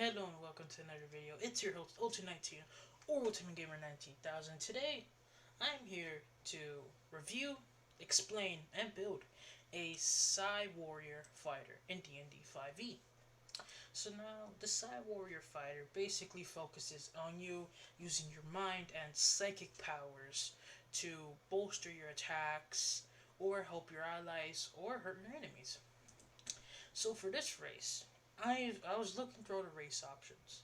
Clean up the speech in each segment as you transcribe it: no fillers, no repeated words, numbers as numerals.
Hello and welcome to another video. It's your host Ultimate19 or Ultimate Gamer 19,000. Today, I'm here to review, explain, and build a Psy Warrior fighter in DND 5e. So now, the Psy Warrior fighter basically focuses on you using your mind and psychic powers to bolster your attacks, or help your allies, or hurt your enemies. So for this race, I was looking through the race options,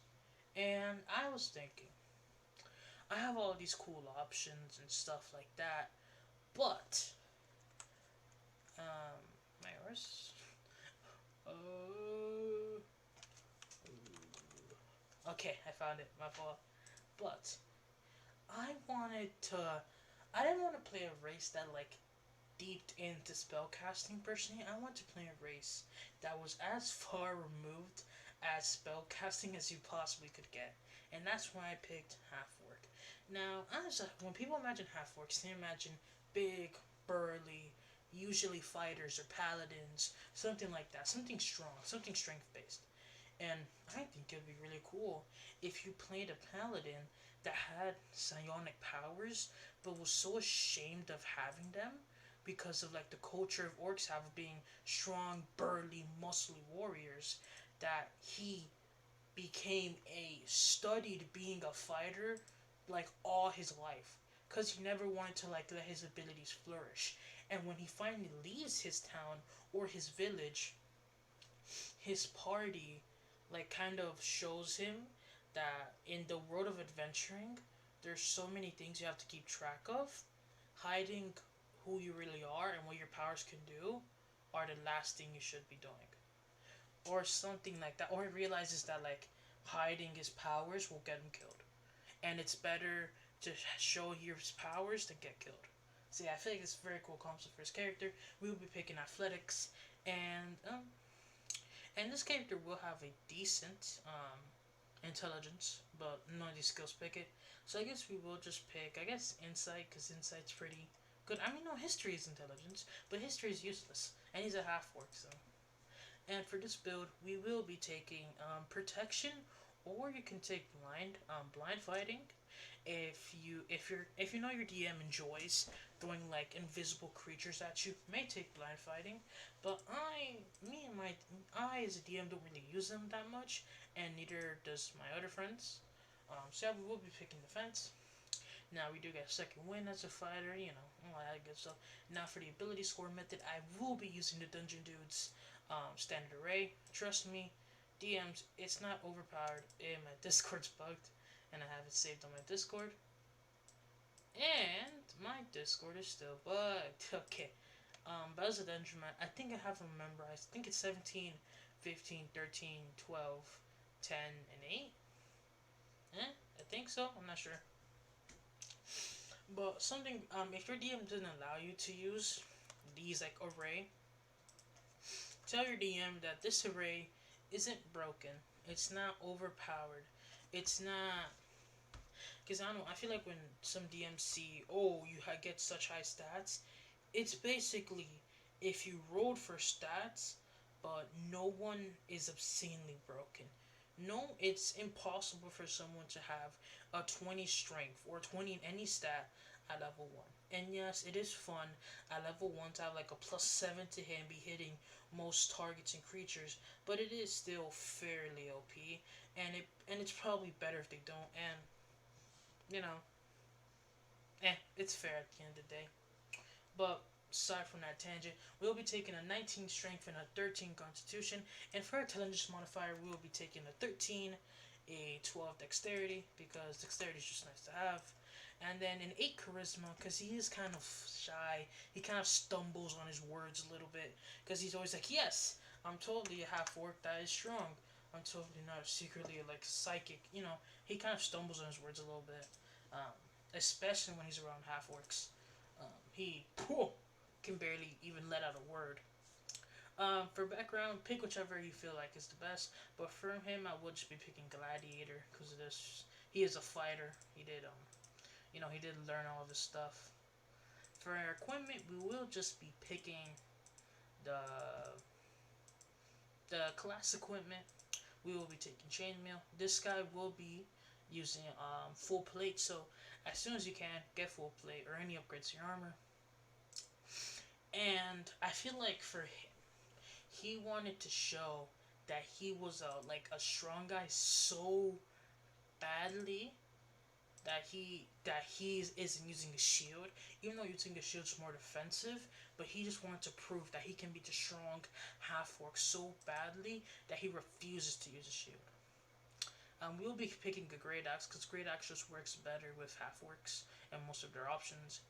and I was thinking, I have all these cool options and stuff like that, but my horse. Oh, okay, I found it. My fault. But I wanted to. I didn't want to play a race that deeped into spellcasting personally. I want to play a race that was as far removed as spellcasting as you possibly could get. And that's why I picked half orc. Now, when people imagine half orcs, they imagine big, burly, usually fighters or paladins, something like that, something strong, something strength based. And I think it'd be really cool if you played a paladin that had psionic powers but was so ashamed of having them because of the culture of orcs have of being strong, burly, muscly warriors, that he became a studied being a fighter all his life, because he never wanted to let his abilities flourish. And when he finally leaves his town or his village, his party kind of shows him that in the world of adventuring, there's so many things you have to keep track of. Hiding who you really are and what your powers can do are the last thing you should be doing, or something like that. Or he realizes that hiding his powers will get him killed, and it's better to show his powers than get killed. So yeah, I feel like it's a very cool concept for his character. We will be picking athletics, and this character will have a decent intelligence, but none of these skills pick it. So I guess we will just pick, insight, because insight's pretty good. I mean, no, history is intelligence, but history is useless, and he's a half orc, so. And for this build, we will be taking protection, or you can take blind fighting. If you know your DM enjoys throwing invisible creatures at you, may take blind fighting. But I as a DM don't really use them that much, and neither does my other friends. So yeah, we will be picking defense. Now we do get a second win as a fighter, all that good stuff. Now for the ability score method, I will be using the Dungeon Dudes standard array. Trust me, DMs, it's not overpowered. And my Discord's bugged, and I have it saved on my Discord. And my Discord is still bugged. Okay. But as a Dungeon Man, I think I have them memorized. I think it's 17, 15, 13, 12, 10, and 8. I think so. I'm not sure. But something, if your DM doesn't allow you to use these array, tell your DM that this array isn't broken. It's not overpowered. It's not, because I don't know. I feel like when some DMs see, oh, you get such high stats, it's basically if you rolled for stats, but no one is obscenely broken. No, it's impossible for someone to have a 20 strength or 20 in any stat at level 1. And yes, it is fun at level 1 to have a +7 to hit and be hitting most targets and creatures, but it is still fairly OP, and it's probably better if they don't, and you know, it's fair at the end of the day. But aside from that tangent, we'll be taking a 19 strength and a 13 constitution, and for our intelligence modifier, we will be taking a 13, a 12 dexterity, because dexterity is just nice to have, and then an 8 charisma, because he is kind of shy. He kind of stumbles on his words a little bit, because he's always like, yes, I'm totally a half orc that is strong. I'm totally not secretly psychic. He kind of stumbles on his words a little bit, especially when he's around half orcs. He can barely even let out a word. For background, pick whichever you feel like is the best. But for him, I would just be picking Gladiator, because of this. He is a fighter. He did he did learn all this stuff. For our equipment, we will just be picking the class equipment, we will be taking chainmail. This guy will be using full plate, so as soon as you can, get full plate or any upgrades to your armor. And I feel like for him, he wanted to show that he was a strong guy so badly that he isn't using a shield, even though using a shield is more defensive. But he just wanted to prove that he can be the strong half orc so badly that he refuses to use a shield. We'll be picking a great axe because great axe just works better with half orcs and most of their options.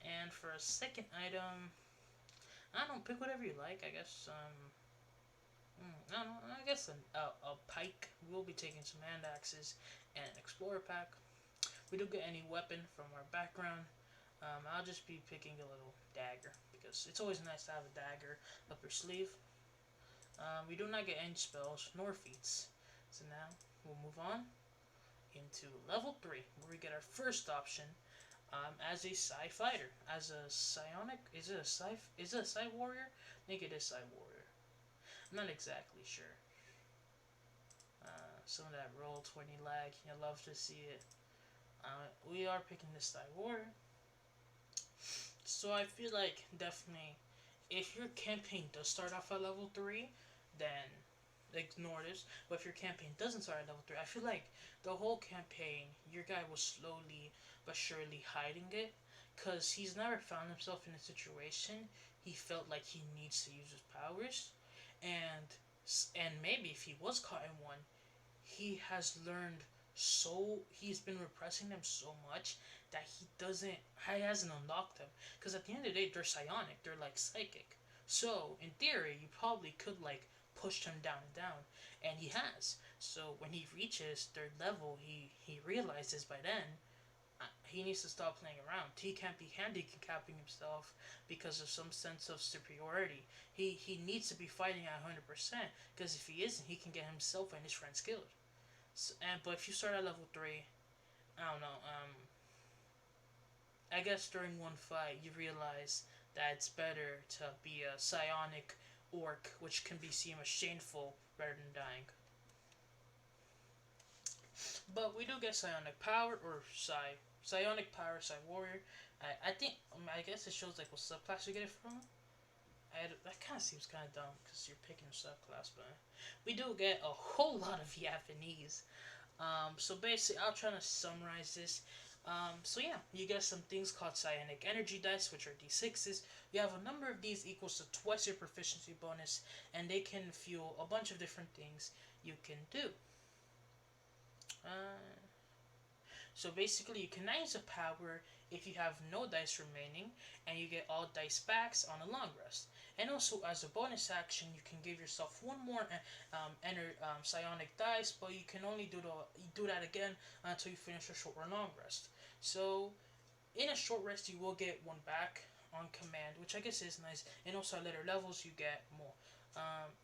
And for a second item, I don't know, pick whatever you like. I guess I don't know. I guess a pike. We'll be taking some hand axes and an explorer pack. We don't get any weapon from our background. I'll just be picking a little dagger because it's always nice to have a dagger up your sleeve. We do not get any spells nor feats. So now we'll move on into level 3 where we get our first option as a Psi fighter. As a psionic, is it a Psi warrior? I think it is Psi warrior. I'm not exactly sure. Some of that roll 20 lag, you love to see it. We are picking this Psi warrior. So I feel like definitely, if your campaign does start off at level 3, then ignore this. But if your campaign doesn't start at level 3, I feel like the whole campaign, your guy was slowly but surely hiding it. Because he's never found himself in a situation he felt like he needs to use his powers. And maybe if he was caught in one, he's been repressing them so much that he hasn't unlocked them. Because at the end of the day, they're psionic, they're like psychic. So in theory, you probably could like push him down and down, and he has. So when he reaches third level, he realizes by then he needs to stop playing around. He can't be handicapping himself because of some sense of superiority. He needs to be fighting at 100% because if he isn't, he can get himself and his friends killed. But if you start at level 3, I don't know. I guess during one fight you realize that it's better to be a psionic orc, which can be seen as shameful rather than dying. But we do get psionic power or psionic power, psi warrior. I guess it shows like what subclass you get it from. That kind of seems kind of dumb because you're picking a subclass, but we do get a whole lot of Japanese. So basically, I'll try to summarize this. So yeah, you get some things called psionic energy dice, which are d6s. You have a number of these equals to twice your proficiency bonus, and they can fuel a bunch of different things you can do. So basically, you can now use a power if you have no dice remaining, and you get all dice backs on a long rest. And also, as a bonus action, you can give yourself one more psionic dice, but you can only do that again until you finish a short or long rest. So, in a short rest, you will get one back on command, which I guess is nice. And also, at later levels, you get more.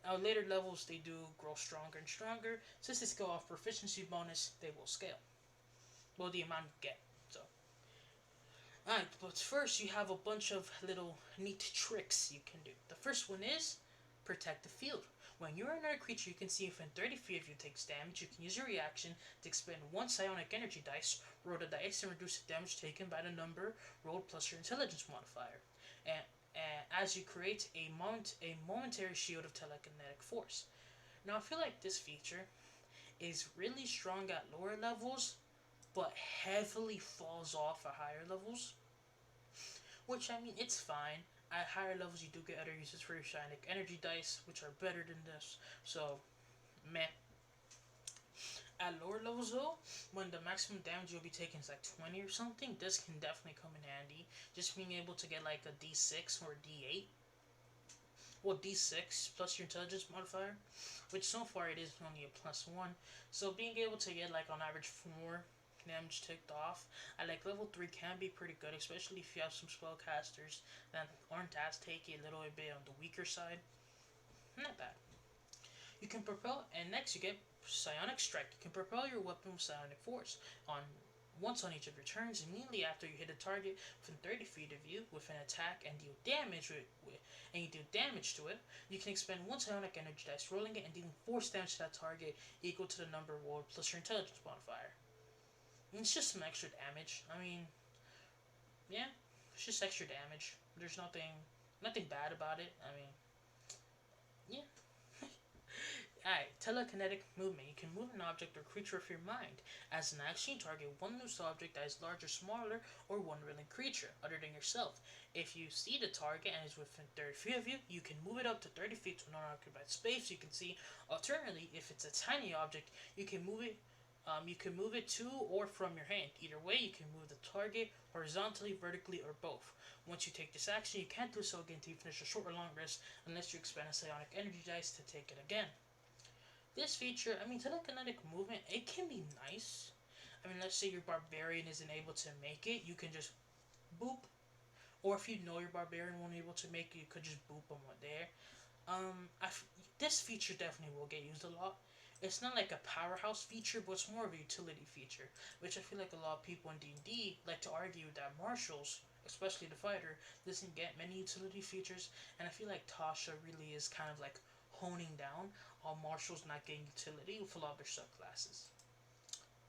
At later levels, they do grow stronger and stronger. Since they scale off proficiency bonus, they will scale. Well, the amount you get. So, alright, but first you have a bunch of little neat tricks you can do. The first one is protect the field. When you're another creature you can see within 30 feet of you takes damage, you can use your reaction to expend one psionic energy dice, roll the dice, and reduce the damage taken by the number rolled plus your intelligence modifier. And as you create a momentary shield of telekinetic force. Now I feel like this feature is really strong at lower levels, but heavily falls off at higher levels. Which, I mean, it's fine. At higher levels, you do get other uses for your psionic energy dice, which are better than this. So, meh. At lower levels, though, when the maximum damage you'll be taking is like 20 or something, this can definitely come in handy. Just being able to get like a d6 or a d8. Well, d6 plus your intelligence modifier, which so far it is only a +1. So being able to get like on average 4 damage ticked off at like level 3 can be pretty good, especially if you have some spellcasters that aren't as takey, a little bit on the weaker side. Not bad. You can propel, and next you get psionic strike. You can propel your weapon with psionic force. On once on each of your turns, immediately after you hit a target within 30 feet of you with an attack and deal damage and you deal damage to it, you can expend one psionic energy dice, rolling it and dealing force damage to that target equal to the number rolled plus your intelligence modifier. And it's just some extra damage. I mean, yeah, it's just extra damage. There's nothing bad about it. I mean, yeah. Alright, telekinetic movement. You can move an object or creature of your mind. As an action, target one loose object that is larger, smaller, or one willing creature, other than yourself. If you see the target and is within 30 feet of you, you can move it up to 30 feet to an unoccupied space you can see. Alternatively, if it's a tiny object, you can move it to or from your hand. Either way, you can move the target horizontally, vertically, or both. Once you take this action, you can't do so again until you finish a short or long rest, unless you expend a psionic energy dice to take it again. This feature, I mean, telekinetic movement, it can be nice. I mean, let's say your barbarian isn't able to make it, you can just boop. Or if you know your barbarian won't be able to make it, you could just boop them right there. This feature definitely will get used a lot. It's not like a powerhouse feature, but it's more of a utility feature, which I feel like a lot of people in D&D like to argue that martials, especially the fighter, doesn't get many utility features, and I feel like Tasha really is kind of like honing down on martials not getting utility with a lot of their subclasses.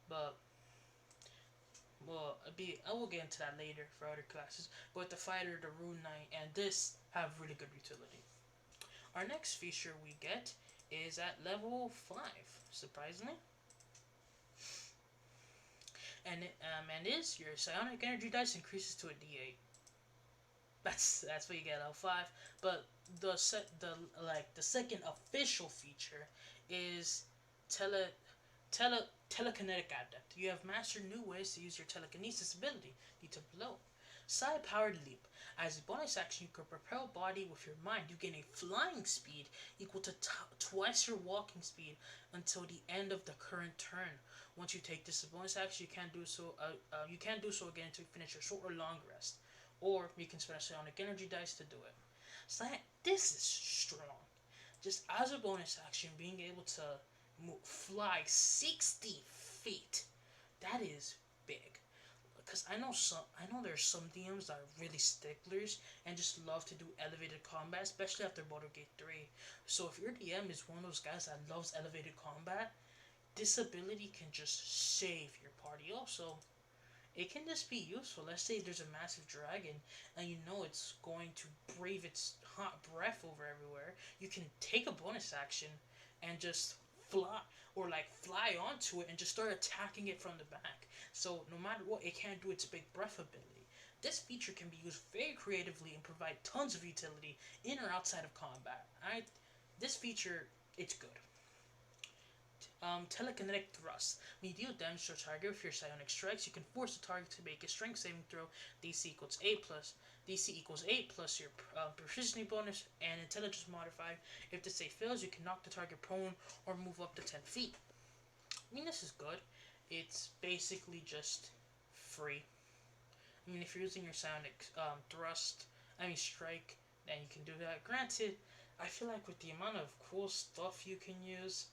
But I will get into that later for other classes. But the fighter, the rune knight, and this have really good utility. Our next feature we get is at level 5, surprisingly. And your psionic energy dice increases to a D8. That's what you get at level 5. But the second official feature is telekinetic adept. You have mastered new ways to use your telekinesis ability. Detailed below. Psi powered leap. As a bonus action, you can propel body with your mind. You gain a flying speed equal to twice your walking speed until the end of the current turn. Once you take this bonus action, you can't do so. You can't do so again until you finish your short or long rest, or you can spend a psionic energy dice to do it. So this is strong. Just as a bonus action, being able to fly 60 feet, that is big. Because I know there's some DMs that are really sticklers and just love to do elevated combat, especially after Baldur's Gate 3. So if your DM is one of those guys that loves elevated combat, this ability can just save your party. Also, it can just be useful. Let's say there's a massive dragon and you know it's going to brave its hot breath over everywhere. You can take a bonus action and just fly fly onto it and just start attacking it from the back. So no matter what, it can't do its big breath ability. This feature can be used very creatively and provide tons of utility in or outside of combat. This feature, it's good. Telekinetic thrust. When you deal damage to a target with your psionic strikes, you can force the target to make a strength saving throw. DC equals 8 plus your proficiency bonus and intelligence modifier. If the save fails, you can knock the target prone or move up to 10 feet. I mean, this is good. It's basically just free. I mean, if you're using your psionic strike, then you can do that. Granted, I feel like with the amount of cool stuff you can use,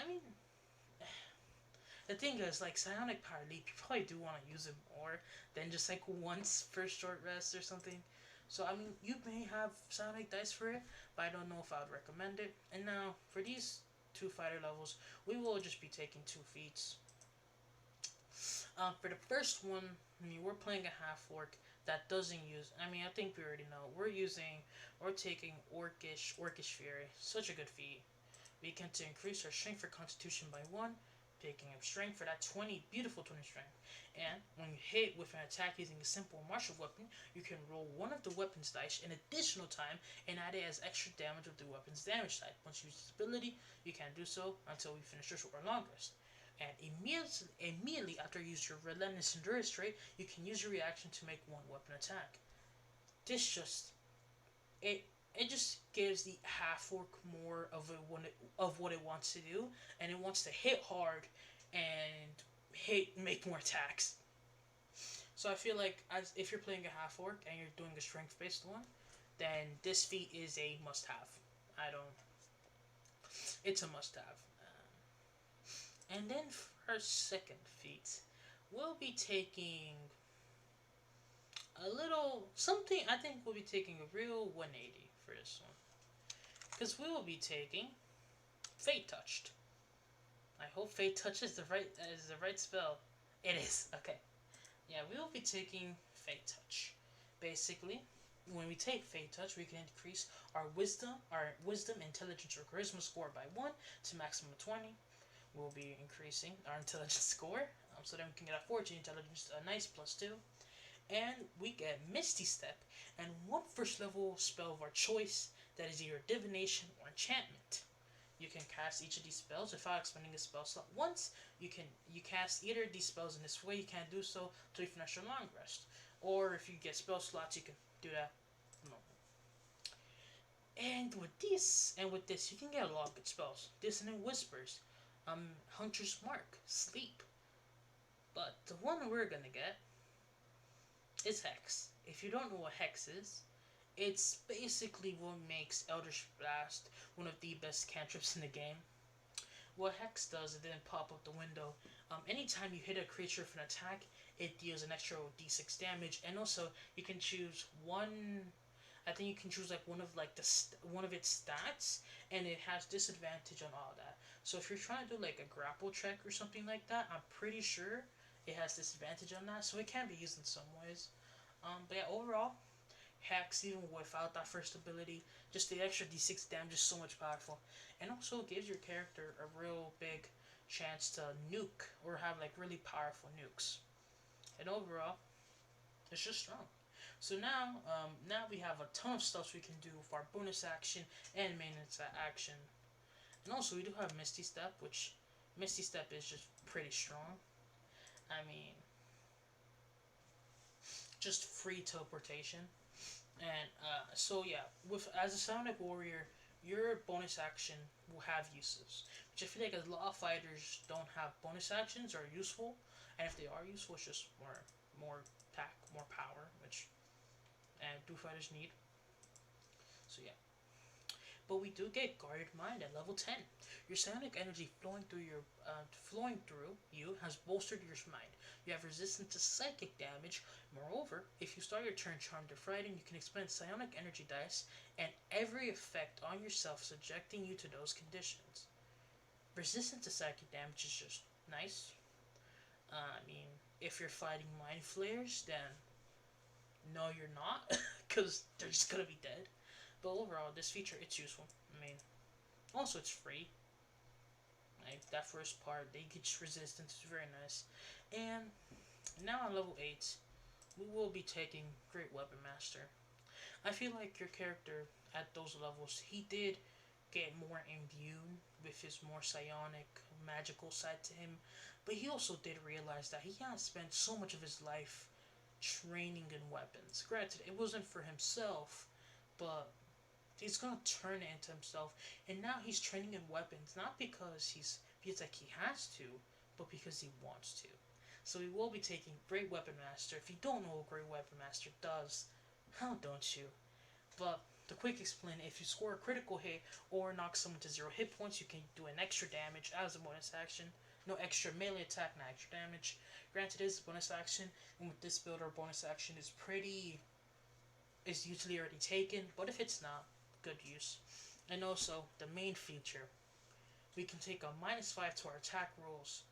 I mean, the thing is, like, psionic power leap, you probably do want to use it more than just like once for short rest or something. So I mean, you may have psionic dice for it, but I don't know if I would recommend it. And now for these 2 fighter levels, we will just be taking 2 feats. For the first one, I mean, we're playing a half orc that doesn't use. I mean, I think we already know. We're taking orcish fury. Such a good feat. We can to increase our strength for Constitution by 1, picking up strength for that beautiful 20 strength. And when you hit with an attack using a simple martial weapon, you can roll one of the weapon's dice an additional time and add it as extra damage with the weapon's damage type. Once you use this ability, you can't do so until we finish your short or long rest. And immediately after you use your Relentless Endurance trait, you can use your reaction to make one weapon attack. This just it just gives the half orc more of what it wants to do, and it wants to hit hard and make more attacks. So I feel like if you're playing a half orc and you're doing a strength based one, then this feat is a must have. It's a must have. And then for our second feat, we'll be taking a little something. I think we'll be taking a real 180 for this one, because we will be taking Fate Touched. I hope Fate Touch is the right spell. It is. Okay. Yeah, we will be taking Fate Touch. Basically, when we take Fate Touch, we can increase our wisdom, intelligence, or charisma score by 1 to maximum 20. We'll be increasing our intelligence score, so then we can get a 14 intelligence, a nice +2. And we get Misty Step, and one first level spell of our choice that is either divination or enchantment. You can cast each of these spells without expending a spell slot once. You cast either of these spells in this way. You can't do so until you finish your long rest. Or if you get spell slots, you can do that. No. And with this, you can get a lot of good spells. Dissonant Whispers, Hunter's Mark, Sleep. But the one we're gonna get is Hex. If you don't know what Hex is, it's basically what makes Eldritch Blast one of the best cantrips in the game. What Hex does, it didn't pop up the window. Anytime you hit a creature with an attack, it deals an extra d6 damage, and also you can choose one. I think you can choose like one of its stats, and it has disadvantage on all that. So if you're trying to do like a grapple check or something like that, I'm pretty sure it has disadvantage on that. So it can be used in some ways. But yeah, overall, Hex, even without that first ability, just the extra d6 damage is so much powerful, and also gives your character a real big chance to nuke or have like really powerful nukes. And overall, it's just strong. So now we have a ton of stuff we can do with our bonus action and maintenance action, and also we do have Misty Step, which Misty Step is just pretty strong. I mean, just free teleportation. And so yeah, with as a Psionic Warrior, your bonus action will have uses, which I feel like a lot of fighters don't have bonus actions are useful, and if they are useful, it's just more attack, more power, which and do fighters need. So yeah, but we do get Guarded Mind at level 10. Your psionic energy flowing through you has bolstered your mind. You have resistance to psychic damage. Moreover, if you start your turn charmed or frightened, you can expend psionic energy dice and every effect on yourself subjecting you to those conditions. Resistance to psychic damage is just nice. I mean, if you're fighting mind flayers, then no, you're not, because they're just gonna be dead. But overall, this feature, it's useful. I mean, also it's free. Like that first part, they get resistance is very nice. And now on level 8, we will be taking Great Weapon Master. I feel like your character at those levels, he did get more imbued with his more psionic, magical side to him, but he also did realize that he had spent so much of his life training in weapons. Granted, it wasn't for himself, but he's gonna turn it into himself, and now he's training in weapons not because he feels like he has to, but because he wants to. So we will be taking Great Weapon Master. If you don't know what Great Weapon Master does, how don't you? But to quick explain, if you score a critical hit or knock someone to 0 hit points, you can do an extra damage as a bonus action. No extra melee attack, no extra damage. Granted, it is a bonus action, and with this build, our bonus action is usually already taken, but if it's not, good use. And also, the main feature, we can take a -5 to our attack rolls,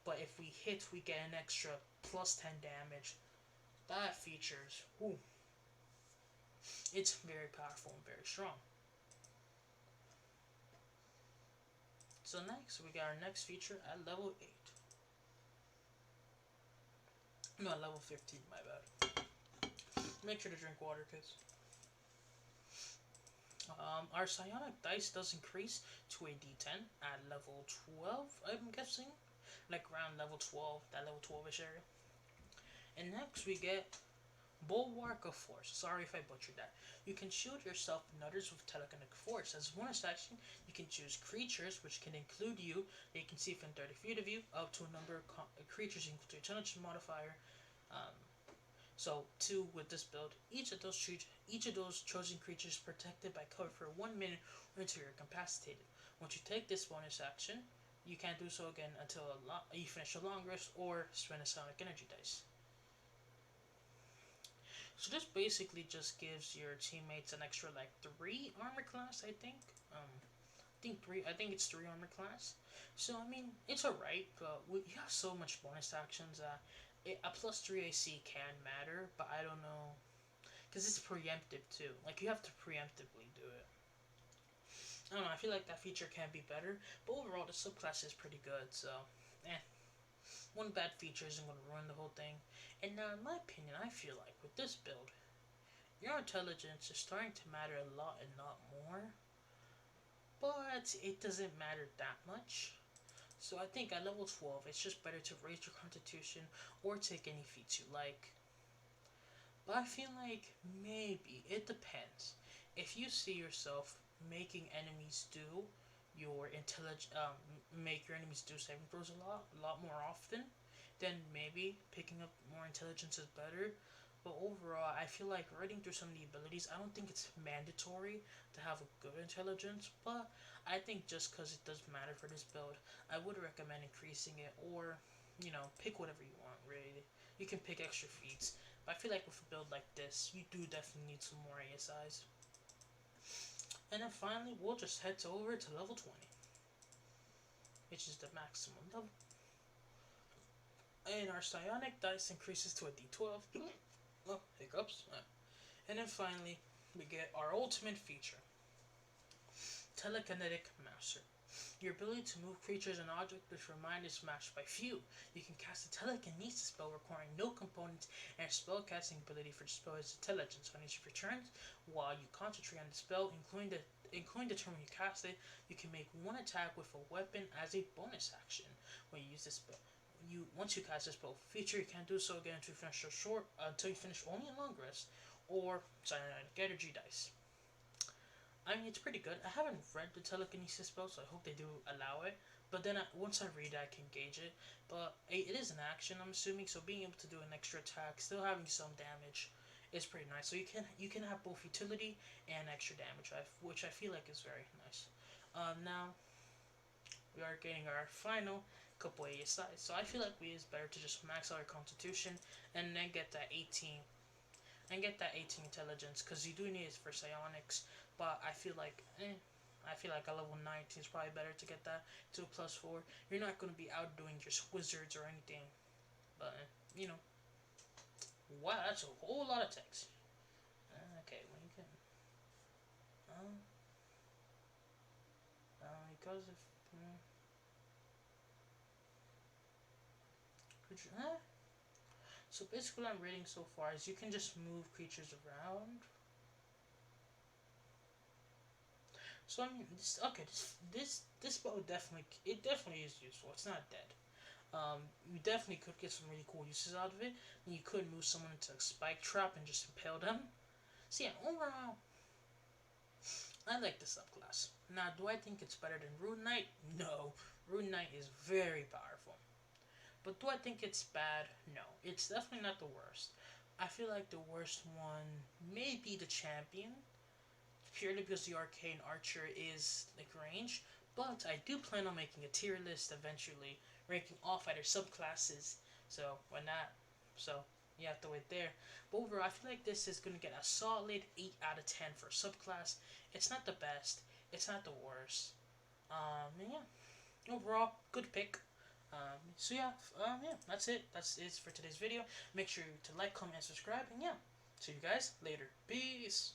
but if we hit, we get an extra +10 damage. That features, whoo, it's very powerful and very strong. So next, we got our next feature at level 8. No, at level 15, my bad. Make sure to drink water, kids. Our psionic dice does increase to a d10 at level 12, I'm guessing. Like around level 12, that level 12ish area. And next we get Bulwark of Force. Sorry if I butchered that. You can shield yourself and others with telekinetic force. As bonus action, you can choose creatures, which can include you, that you can see within 30 feet of you, up to a number of creatures equal to your intelligence modifier. So, 2 with this build. Each of those chosen creatures is protected by cover for 1 minute or until you're incapacitated. Once you take this bonus action, You can't do so again until you finish a long rest or spend a Sonic Energy dice. So this basically just gives your teammates an extra like 3 armor class, I think. I think it's 3 armor class. So I mean, it's alright, but you have so much bonus actions. A plus 3 AC can matter, but I don't know because it's preemptive too. Like you have to preemptively do it. I don't know. I feel like that feature can be better, but overall the subclass is pretty good. So, eh, one bad feature isn't going to ruin the whole thing. And now, in my opinion, I feel like with this build, your intelligence is starting to matter a lot and not more, but it doesn't matter that much. So I think at level 12, it's just better to raise your constitution or take any feats you like. But I feel like maybe it depends. If you see yourself making enemies do your make your enemies do saving throws a lot more often, then maybe picking up more intelligence is better. But overall, I feel like reading through some of the abilities, I don't think it's mandatory to have a good intelligence, but I think just because it does matter for this build, I would recommend increasing it or, pick whatever you want, really. You can pick extra feats, but I feel like with a build like this, you do definitely need some more ASIs. And then finally, we'll just head over to level 20, which is the maximum level. And our psionic dice increases to a d12. Oh, hiccups. And then finally, we get our ultimate feature, Telekinetic Master. Your ability to move creatures and objects with your mind is matched by few. You can cast a telekinesis spell requiring no components, and a spellcasting ability for the spell is intelligence. On each of your turns, while you concentrate on the spell, including the turn when you cast it, you can make one attack with a weapon as a bonus action when you use this spell. Once you cast this spell feature, you can't do so again until you finish only a long rest or cyanic energy dice. I mean, it's pretty good. I haven't read the telekinesis spell, so I hope they do allow it. But then once I read it, I can gauge it. But it is an action, I'm assuming, so being able to do an extra attack, still having some damage, is pretty nice. So you can have both utility and extra damage, which I feel like is very nice. Now we are getting our final couple ASIs, so I feel like it's better to just max out our Constitution and then get that 18 intelligence, because you do need it for psionics. But I feel like a level 19 is probably better to get that to a +4. You're not going to be outdoing your wizards or anything, but wow, that's a whole lot of text. Okay, when you can, um, because if so basically, what I'm reading so far is you can just move creatures around. So I mean, this spell definitely is useful. It's not dead. You definitely could get some really cool uses out of it. And you could move someone into a spike trap and just impale them. So yeah, overall, I like the subclass. Now, do I think it's better than Rune Knight? No, Rune Knight is very powerful. But do I think it's bad? No, it's definitely not the worst. I feel like the worst one may be the champion, purely because the arcane archer is like range. But I do plan on making a tier list eventually, ranking all fighter subclasses. So why not? So you have to wait there. But overall, I feel like this is gonna get a solid 8 out of 10 for subclass. It's not the best. It's not the worst. And yeah, overall, good pick. So yeah, that's it. That's it for today's video. Make sure to like, comment, and subscribe. And yeah, see you guys later. Peace.